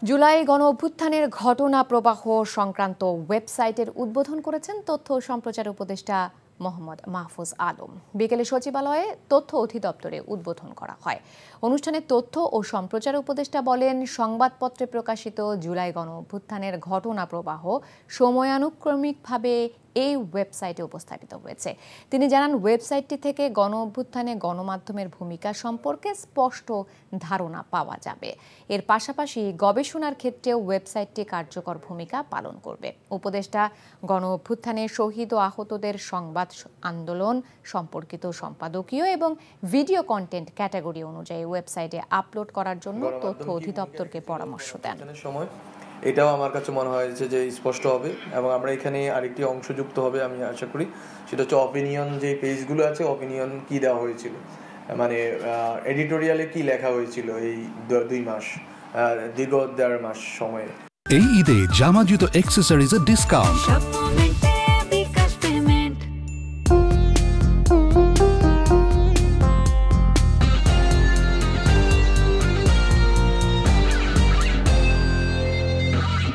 জুলাই গণঅভ্যুত্থানের ঘটনা প্রবাহ সংক্রান্ত ওয়েবসাইটের উদ্বোধন করেছেন তথ্য ও সম্প্রচার উপদেষ্টা মোহাম্মদ মাহফুজ আলম। বিকেলে সচিবালয়ে তথ্য অধিদপ্তরে উদ্বোধন করা হয়। অনুষ্ঠানে তথ্য ও সম্প্রচার উপদেষ্টা বলেন, সংবাদপত্রে প্রকাশিত জুলাই গণঅভ্যুত্থানের ঘটনা প্রবাহ সময়ানুক্রমিকভাবে এই ওয়েবসাইটে উপস্থাপিত হয়েছে। তিনি জানান, ওয়েবসাইটটি থেকে গণঅভ্যুত্থানে গণমাধ্যমের ভূমিকা সম্পর্কে স্পষ্ট ধারণা পাওয়া যাবে। এর পাশাপাশি গবেষণার ক্ষেত্রেও ওয়েবসাইটটি কার্যকর ভূমিকা পালন করবে। উপদেষ্টা গণঅভ্যুত্থানে শহীদ ও আহতদের সংবাদ আন্দোলন সম্পর্কিত সম্পাদকীয় এবং ভিডিও কন্টেন্ট ক্যাটাগরি অনুযায়ী ওয়েবসাইটে আপলোড করার জন্য তথ্য অধিদপ্তরকে পরামর্শ দেন। এটাও আমার কাছে মনে হয় যে স্পষ্ট হবে এবং আমরা এখানে আরেকটি অংশ যুক্ত হবে আমি আশা করি, সেটা হচ্ছে অপিনিয়ন। যে পেজগুলো আছে, অপিনিয়ন কি দেওয়া হয়েছিল, মানে এডিটোরিয়ালে কি লেখা হয়েছিল এই 2 মাস, দীর্ঘ 1.5 মাস সময়ে। এই ঈদে জামা জুতো অ্যাক্সেসরিজের ডিসকাউন্ট।